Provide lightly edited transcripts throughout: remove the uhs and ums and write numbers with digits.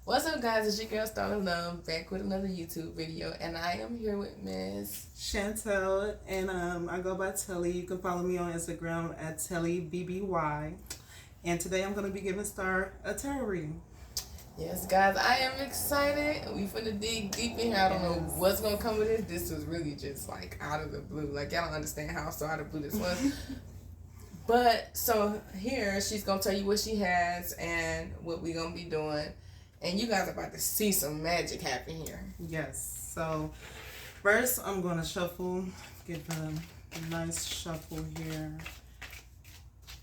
What's up, guys? It's your girl Starla back with another YouTube video, and I am here with Miss Chantel, and I go by Tellie. You can follow me on Instagram at Telliebby. And today I'm going to be giving Star a tarot reading. Yes, guys, I am excited. We finna dig deep in here. I don't know what's gonna come with this. This was really just like out of the blue. Like, y'all don't understand how so out of the blue this was. But so here she's gonna tell you what she has and what we gonna be doing. And you guys are about to see some magic happen here. Yes. So first I'm going to shuffle, give a nice shuffle here.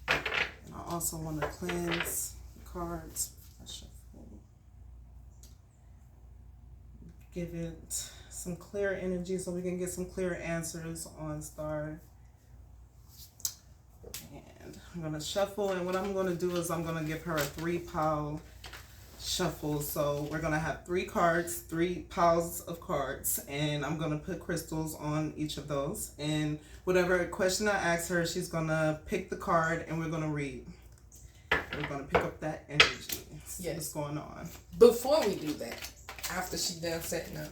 And I also want to cleanse the cards. I shuffle. Give it some clear energy so we can get some clear answers on Star. And I'm going to shuffle, and what I'm going to do is I'm going to give her a 3-pile shuffle. So we're going to have 3 cards, 3 piles of cards, and I'm going to put crystals on each of those. And whatever question I ask her, she's going to pick the card and we're going to read. We're going to pick up that energy. Yes. What's going on? Before we do that, after she done setting up,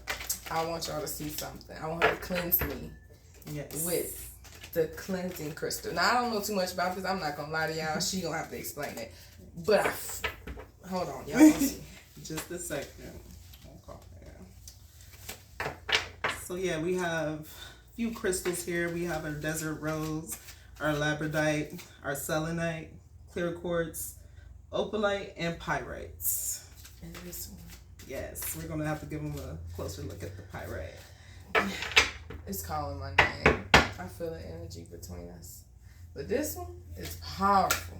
I want y'all to see something. I want her to cleanse me with the cleansing crystal. Now, I don't know too much about this. I'm not going to lie to y'all. She going to have to explain it. But hold on. Y'all gonna see. Just a second. So yeah, we have a few crystals here. We have our desert rose, our labradorite, our selenite, clear quartz, opalite, and pyrites. And this one. Yes, we're gonna have to give them a closer look at the pyrite. It's calling my name. I feel the energy between us. But this one is powerful.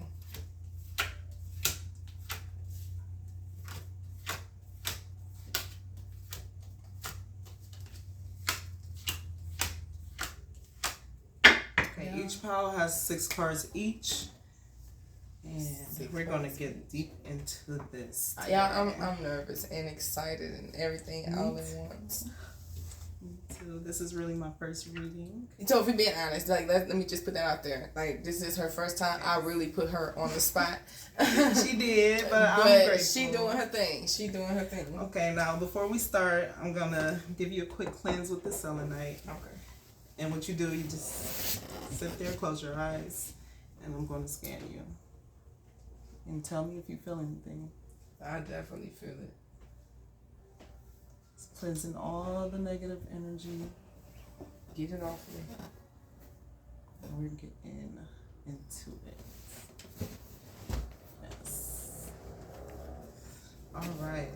Okay, each pile has 6 cards each. And we're gonna get deep into this. Yeah, I'm nervous and excited and everything all at once. So this is really my first reading. So if we're being honest, like let me just put that out there. Like, this is her first time. I really put her on the spot. She did, but I'm grateful. She doing her thing. She doing her thing. Okay, now before we start, I'm gonna give you a quick cleanse with the selenite. Okay. And what you do, you just sit there, close your eyes, and I'm going to scan you. And tell me if you feel anything. I definitely feel it. It's cleansing all the negative energy. Get it off me. And we're getting into it. Yes. All right.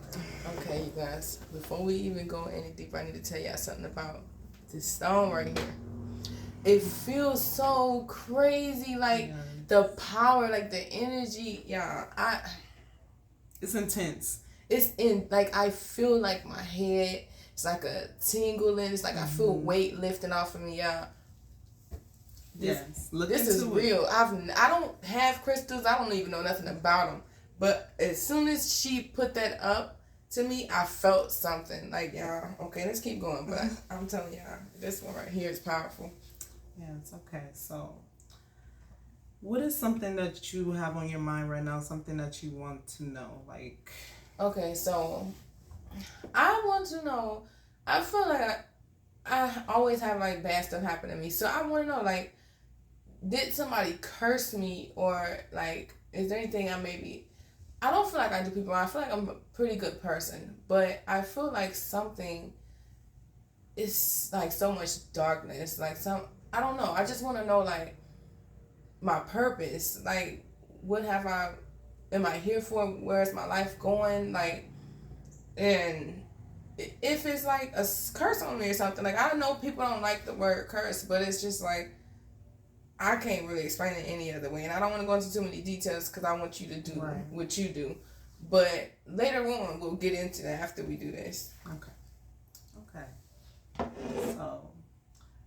Okay, you guys. Before we even go any deeper, I need to tell y'all something about this stone right here. It feels so crazy, like the power, like the energy. Yeah, it's intense. It's in, like, I feel like my head, it's like a tingling. It's like I feel weight lifting off of me. Yeah. Yes. This is real. I don't have crystals. I don't even know nothing about them. But as soon as she put that up to me, I felt something. Like, y'all, okay, let's keep going. But I'm telling y'all, this one right here is powerful. Yeah, it's okay. So, what is something that you have on your mind right now? Something that you want to know? Like, okay, so I want to know. I feel like I always have like bad stuff happen to me. So I want to know, like, did somebody curse me, or like, is there anything I don't feel like I do people wrong. I feel like I'm a pretty good person, but I feel like something is like so much darkness, like I don't know. I just want to know, like, my purpose. Like, what am I here for? Where's my life going? Like, and if it's like a curse on me or something, like, I don't know, people don't like the word curse, but it's just like, I can't really explain it any other way. And I don't want to go into too many details because I want you to do what you do. But later on, we'll get into that after we do this. Okay. So,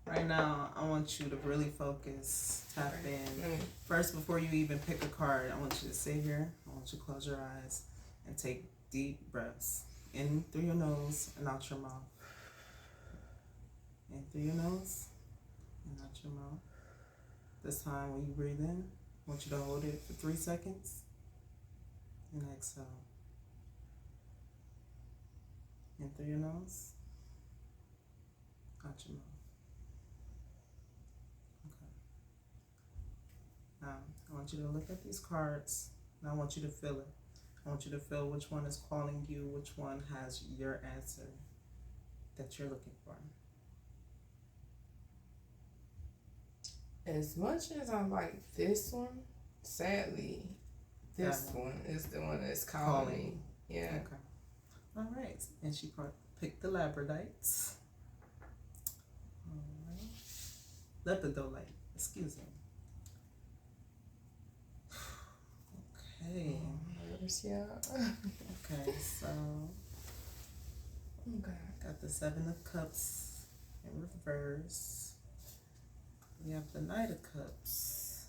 right now, I want you to really focus, tap in. First, before you even pick a card, I want you to sit here. I want you to close your eyes and take deep breaths. In through your nose and out your mouth. In through your nose and out your mouth. This time, when you breathe in, I want you to hold it for 3 seconds and exhale. In through your nose. Out your mouth. Okay. Now, I want you to look at these cards, and I want you to feel it. I want you to feel which one is calling you, which one has your answer that you're looking for. As much as I like this one, sadly, this one is the one that's calling me. Yeah. Okay. All right. And she picked the Labradites. All right. Lepidolite. Excuse me. Okay. Yeah. Okay, so. Okay. Got the Seven of Cups in reverse. We have the Knight of Cups.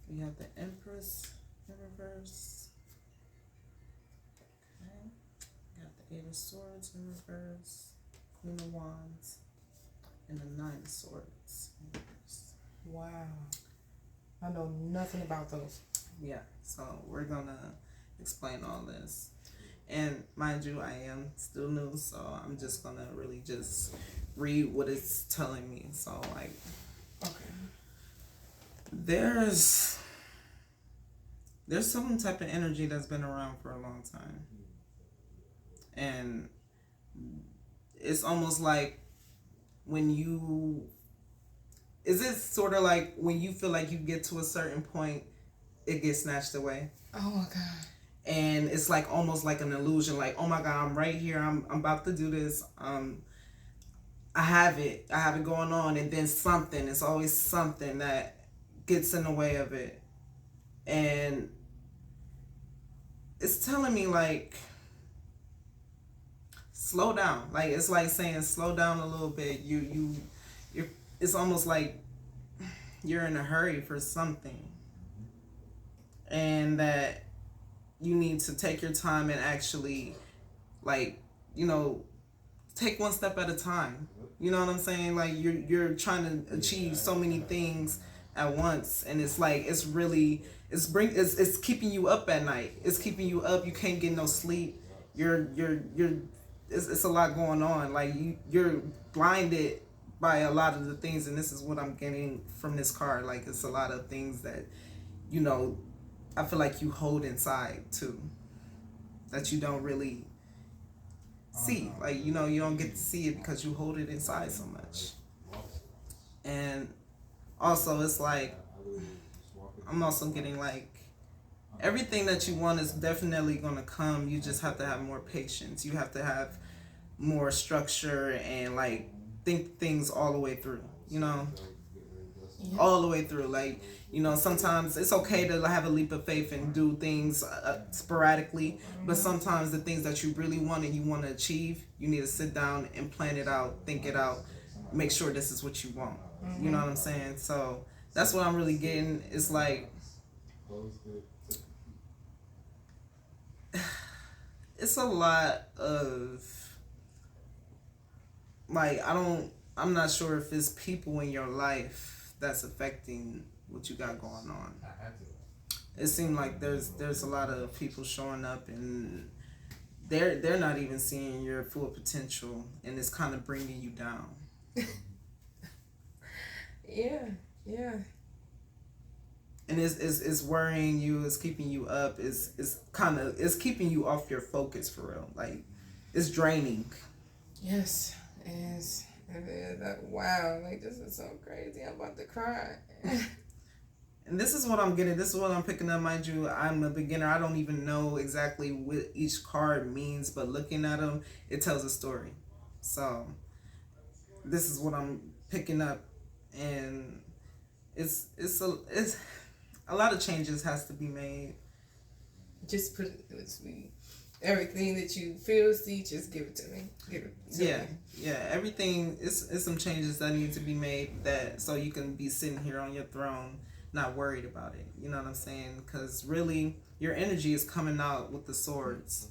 We have the Empress in reverse. Okay. We got the Eight of Swords in reverse. Queen of Wands. And the Nine of Swords in reverse. Wow. I know nothing about those. Yeah, so we're gonna explain all this. And mind you, I am still new, so I'm just gonna really just read what it's telling me. So like, okay, there's some type of energy that's been around for a long time, and it's almost like is it sort of like when you feel like you get to a certain point, it gets snatched away? Oh my God. And it's like almost like an illusion, like, oh my God, I'm right here, I'm about to do this, I have it going on, and then it's always something that gets in the way of it. And it's telling me like, slow down. Like, it's like saying slow down a little bit. It's almost like you're in a hurry for something, and that you need to take your time and actually, like, take one step at a time. You know what I'm saying? Like, you're trying to achieve so many things at once, and it's like it's keeping you up at night. It's keeping you up. You can't get no sleep. It's a lot going on. Like, you're blinded by a lot of the things, and this is what I'm getting from this card. Like, it's a lot of things that I feel like you hold inside too, that you don't really see. Like, you don't get to see it because you hold it inside so much. And also, it's like, I'm also getting like, everything that you want is definitely going to come. You just have to have more patience. You have to have more structure and like think things all the way through, all the way through. Like, sometimes it's okay to have a leap of faith and do things sporadically, but sometimes the things that you really want and you want to achieve, you need to sit down and plan it out, think it out, make sure this is what you want. You know what I'm saying? So that's what I'm really getting. It's like, it's a lot of, like, I'm not sure if it's people in your life that's affecting what you got going on. It seems like there's a lot of people showing up, and they're not even seeing your full potential, and it's kind of bringing you down. Yeah. And it's worrying you. It's keeping you up. It's keeping you off your focus for real. Like, it's draining. Yes, it is. Wow, like, this is so crazy. I'm about to cry. And this is what I'm getting. This is what I'm picking up. Mind you, I'm a beginner. I don't even know exactly what each card means, but looking at them, it tells a story. So this is what I'm picking up, and it's a lot of changes has to be made. Just put it with me. Everything that you feel, see, just give it to me. Give it to me. Yeah. Everything is some changes that need to be made, that so you can be sitting here on your throne, not worried about it. You know what I'm saying? Because really, your energy is coming out with the swords.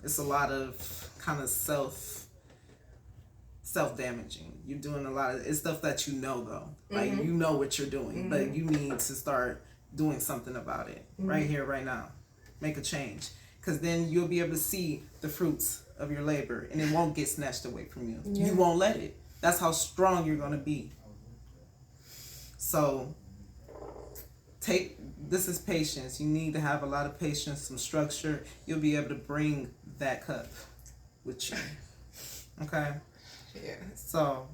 It's a lot of kind of self-damaging. You're doing a lot of, it's stuff that though. Like, you know what you're doing, but you need to start doing something about it right here, right now. Make a change. Because then you'll be able to see the fruits of your labor, and it won't get snatched away from you. Yeah. You won't let it. That's how strong you're going to be. So this is patience. You need to have a lot of patience, some structure. You'll be able to bring that cup with you. Okay? Yeah. So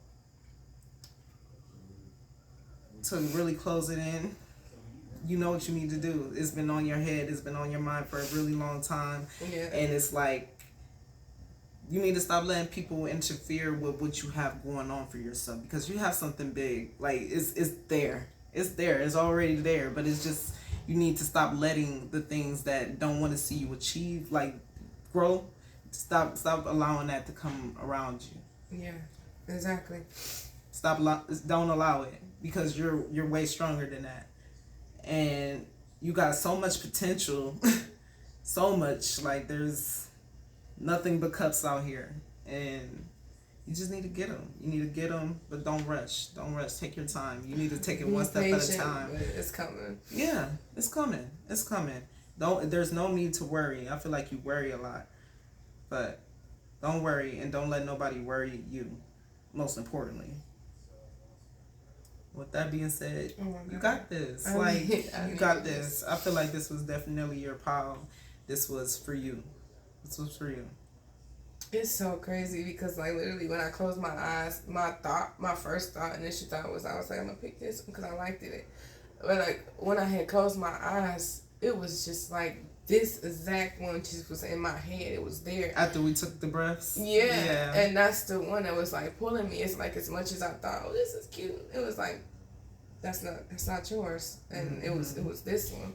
to really close it in, you know what you need to do. It's been on your head. It's been on your mind for a really long time. Yeah. And it's like, you need to stop letting people interfere with what you have going on for yourself, because you have something big. Like, it's there. It's there. It's already there. But it's just, you need to stop letting the things that don't want to see you achieve, like, grow. Stop allowing that to come around you. Yeah, exactly. Don't allow it, because you're way stronger than that. And you got so much potential. So much. Like, there's nothing but cups out here, and you just need to get them. You need to get them, but don't rush. Don't rush. Take your time. You need to take it one step at a time. It's coming. Yeah, it's coming. It's coming. There's no need to worry. I feel like you worry a lot, but don't worry, and don't let nobody worry you. Most importantly. With that being said, you got this. You got this. I feel like this was definitely your pile. This was for you. This was for you. It's so crazy because, like, literally when I closed my eyes, my first initial thought was, I was like, I'm gonna pick this because I liked it. But, like, when I had closed my eyes, it was just like this exact one just was in my head. It was there. After we took the breaths? Yeah. And that's the one that was, like, pulling me. It's like, as much as I thought, oh, this is cute, it was like, that's not yours. And it was this one.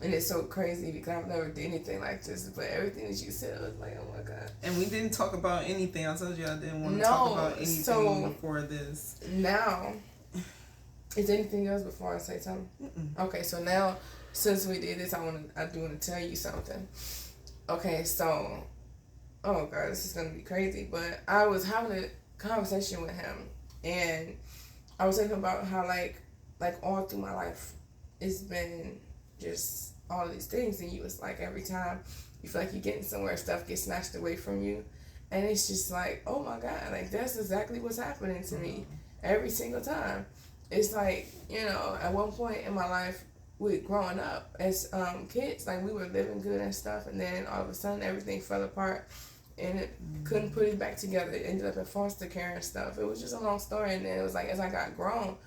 And it's so crazy because I've never did anything like this. But everything that you said, I was like, oh my God. And we didn't talk about anything. I told you I didn't want to talk about anything before this. Now, is there anything else before I say something? Okay, so now, since we did this, I do want to tell you something. Okay, so, oh God, this is going to be crazy. But I was having a conversation with him. And I was thinking about how, like all through my life, it's been just all these things, and you was like, every time you feel like you're getting somewhere, stuff gets snatched away from you, and it's just like, oh my God, like, that's exactly what's happening to me every single time. It's like, you know, at one point in my life, with growing up as kids, like, we were living good and stuff, and then all of a sudden everything fell apart, and it couldn't put it back together. It ended up in foster care and stuff. It was just a long story, and then it was like, as I got grown,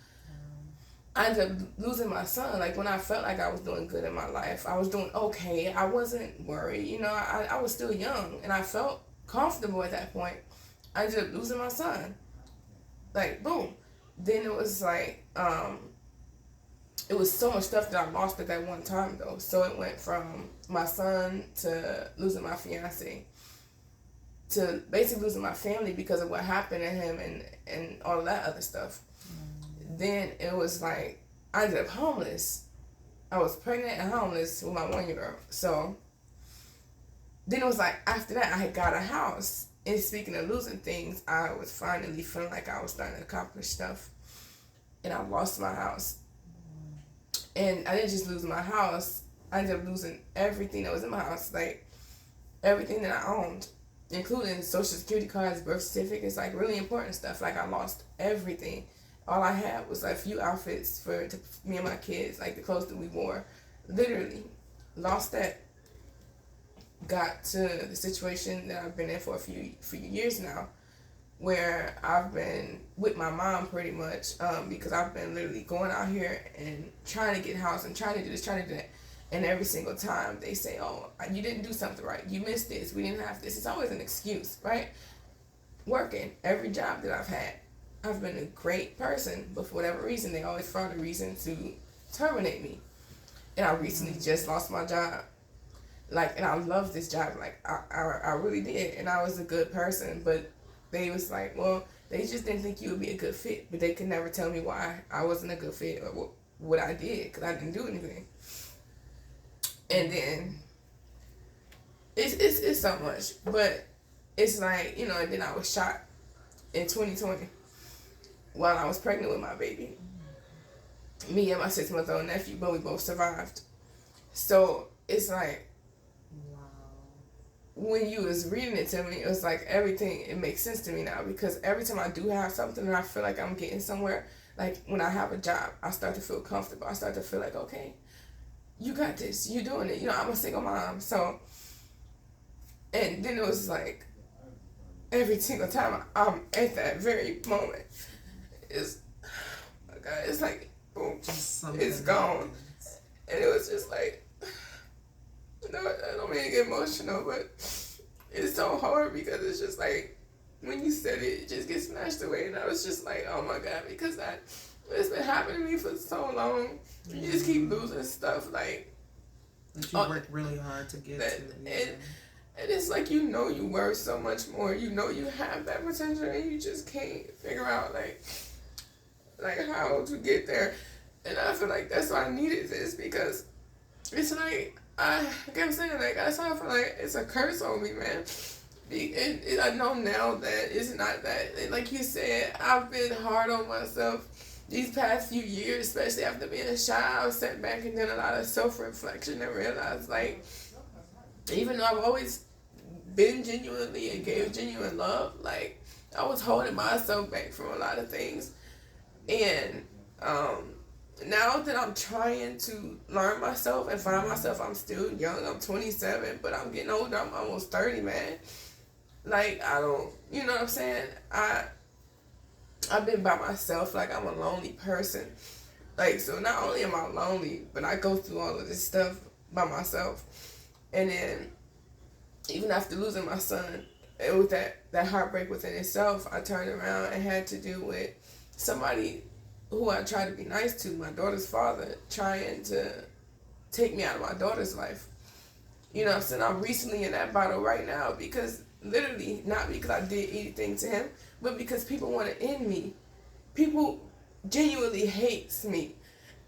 I ended up losing my son. Like, when I felt like I was doing good in my life, I was doing okay. I wasn't worried. You know, I was still young, and I felt comfortable at that point. I ended up losing my son. Like, boom. Then it was like, it was so much stuff that I lost at that one time, though. So it went from my son to losing my fiance to basically losing my family because of what happened to him and all of that other stuff. Then it was like, I ended up homeless. I was pregnant and homeless with my 1-year-old. So then it was like, after that, I had got a house. And speaking of losing things, I was finally feeling like I was starting to accomplish stuff. And I lost my house. And I didn't just lose my house. I ended up losing everything that was in my house. Like, everything that I owned, including social security cards, birth certificates, like, really important stuff. Like, I lost everything. All I had was, like, a few outfits for me and my kids, like the clothes that we wore. Literally, lost that. Got to the situation that I've been in for a few years now, where I've been with my mom pretty much, because I've been literally going out here and trying to get a house and trying to do this, trying to do that. And every single time they say, oh, you didn't do something right. You missed this. We didn't have this. It's always an excuse, right? Working every job that I've had, I've been a great person, but for whatever reason, they always found a reason to terminate me. And I recently just lost my job. Like, and I love this job. Like, I really did. And I was a good person, but they was like, well, they just didn't think you would be a good fit, but they could never tell me why I wasn't a good fit or what I did, because I didn't do anything. And then it's so much, but it's like, you know, and then I was shot in 2020 while I was pregnant with my baby. Me and my 6-month-old nephew, but we both survived. So it's like, when you was reading it to me, it was like everything, it makes sense to me now, because every time I do have something and I feel like I'm getting somewhere, like when I have a job, I start to feel comfortable. I start to feel like, okay, you got this, you doing it. You know, I'm a single mom, so, and then it was like, every single time I'm at that very moment, it's, oh my God, it's like, boom, it's gone. And it was just like, no, I don't mean to get emotional, but it's so hard because it's just like, when you said it, it just gets snatched away. And I was just like, oh my God, because it's been happening to me for so long. You just keep losing stuff, like. That you work really hard to get to. And it's like, you know you worth so much more. You know you have that potential and you just can't figure out, like how to get there. And I feel like that's why I needed this, because it's like, I kept saying, like, that's why I feel like it's a curse on me, man. I know now that it's not that. And like you said, I've been hard on myself these past few years, especially after being a child. I sat back and did a lot of self-reflection and realized, like, even though I've always been genuinely and gave genuine love, like, I was holding myself back from a lot of things. And now that I'm trying to learn myself and find myself, I'm still young. I'm 27, but I'm getting older. I'm almost 30, man. Like, I don't, you know what I'm saying? I've been by myself. Like, I'm a lonely person. Like, so not only am I lonely, but I go through all of this stuff by myself. And then, even after losing my son, it was that heartbreak within itself, I turned around and had to deal with somebody who I tried to be nice to, my daughter's father, trying to take me out of my daughter's life. You know what I'm saying? I'm recently in that battle right now, because literally, not because I did anything to him, but because people want to end me. People genuinely hates me,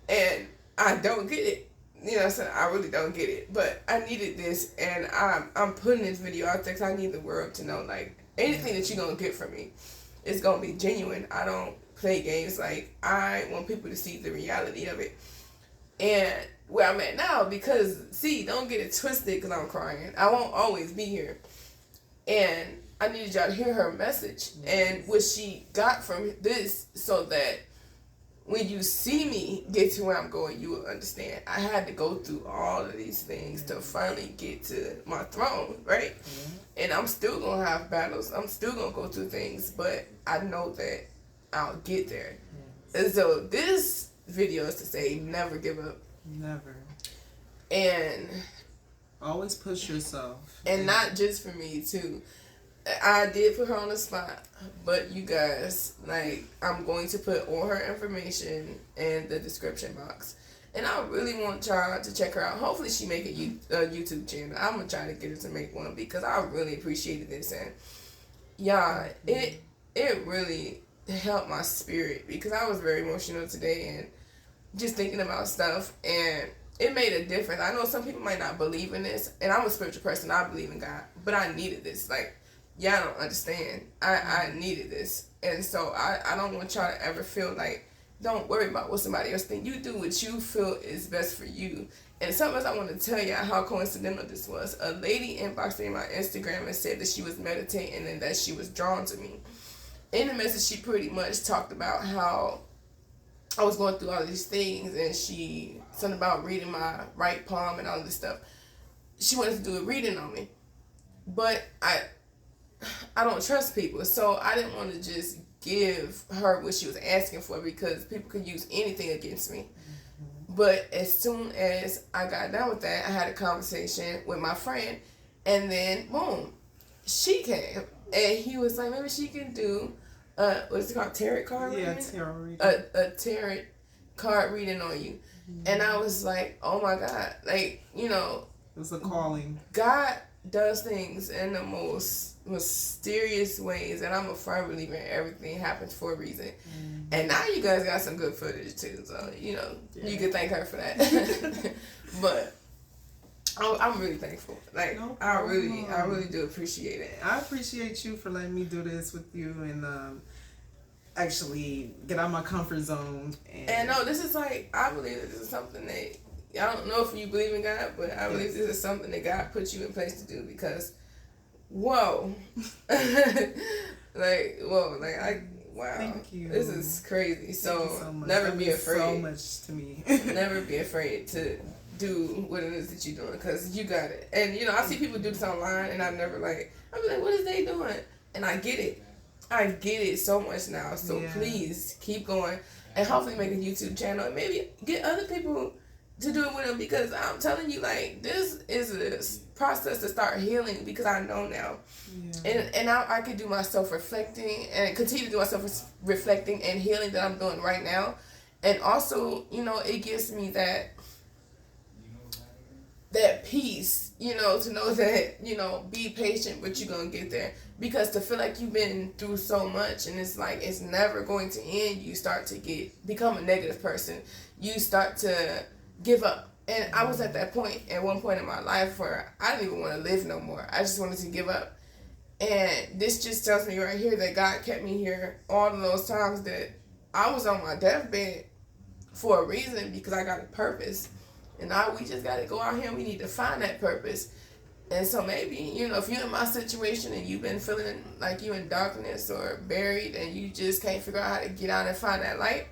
and I don't get it. You know what I'm saying? I really don't get it, but I needed this, and I'm putting this video out there because I need the world to know, like, anything that you're going to get from me is going to be genuine. I don't play games. Like, I want people to see the reality of it. And where I'm at now, because, see, don't get it twisted because I'm crying. I won't always be here. And I needed y'all to hear her message and what she got from this, so that when you see me get to where I'm going, you will understand. I had to go through all of these things to finally get to my throne, right? And I'm still going to have battles. I'm still going to go through things, but I know that I'll get there. And so this video is to say, never give up. Never. And always push yourself. And not just for me, too. I did put her on the spot, but you guys, like, I'm going to put all her information in the description box. And I really want y'all to check her out. Hopefully she make a YouTube channel. I'm going to try to get her to make one, because I really appreciated this. And y'all, it really helped my spirit, because I was very emotional today and just thinking about stuff, and it made a difference. I know some people might not believe in this, and I'm a spiritual person. I believe in God, but I needed this. Like, y'all don't understand. I needed this. And so I don't want y'all to ever feel like, don't worry about what somebody else thinks. You do what you feel is best for you. And sometimes I want to tell y'all how coincidental this was. A lady inboxed me on my Instagram and said that she was meditating and that she was drawn to me. In the message, she pretty much talked about how I was going through all these things, and something about reading my right palm and all this stuff. She wanted to do a reading on me. But I don't trust people, so I didn't want to just give her what she was asking for, because people could use anything against me. But as soon as I got done with that, I had a conversation with my friend, and then boom, she came, and he was like, maybe she can do what's it called, tarot card reading? Yeah, tarot reading. A tarot card reading on you. And I was like, oh my God, like, you know, it's a calling. God does things in the most mysterious ways, and I'm a firm believer in everything happens for a reason. And now you guys got some good footage too, so you know, you can thank her for that. But I'm really thankful. Like, no, I really do appreciate it. I appreciate you for letting me do this with you, and actually get out of my comfort zone. And no, this is like, I believe that this is something that, I don't know if you believe in God, but I believe this is something that God put you in place to do, because whoa. Like, whoa, like, wow. Thank you. This is crazy. So never be afraid. So much to me. Never be afraid to do what it is that you're doing, because you got it. And, you know, I see people do this online, and I'm be like, what is they doing? And I get it. I get it so much now. So please keep going, and hopefully make a YouTube channel, and maybe get other people to do it with them, because I'm telling you, like, this is a process to start healing, because I know now. And now I can do my self-reflecting and continue to do my self-reflecting and healing that I'm doing right now. And also, you know, it gives me that peace, you know, to know that, you know, be patient, but you're going to get there. Because to feel like you've been through so much and it's like it's never going to end, you start to become a negative person. You start to give up. And I was at that point at one point in my life where I didn't even want to live no more. I just wanted to give up. And this just tells me right here that God kept me here all of those times that I was on my deathbed for a reason, because I got a purpose. And now we just got to go out here and we need to find that purpose. And so maybe, you know, if you're in my situation and you've been feeling like you're in darkness or buried and you just can't figure out how to get out and find that light,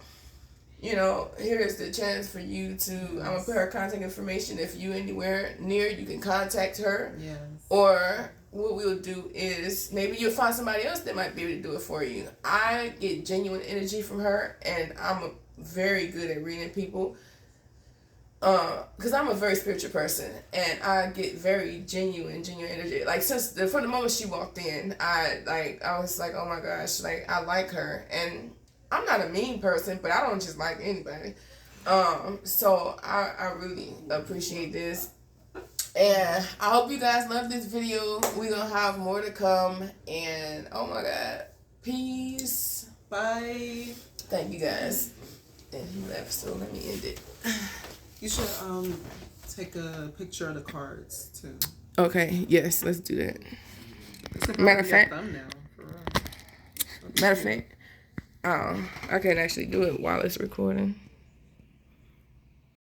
you know, here's the chance for you to, I'm going to put her contact information. If you anywhere near, you can contact her. Yes. Or what we'll do is maybe you'll find somebody else that might be able to do it for you. I get genuine energy from her, and I'm very good at reading people. Because I'm a very spiritual person, and I get very genuine energy. Like, from the moment she walked in, I was like, oh my gosh, like, I like her. And I'm not a mean person, but I don't just like anybody. So I really appreciate this. And I hope you guys love this video. We're going to have more to come. And, oh my God, peace. Bye. Thank you guys. And he left, so let me end it. You should take a picture of the cards too. Okay, yes, let's do that. Matter of fact, I can actually do it while it's recording.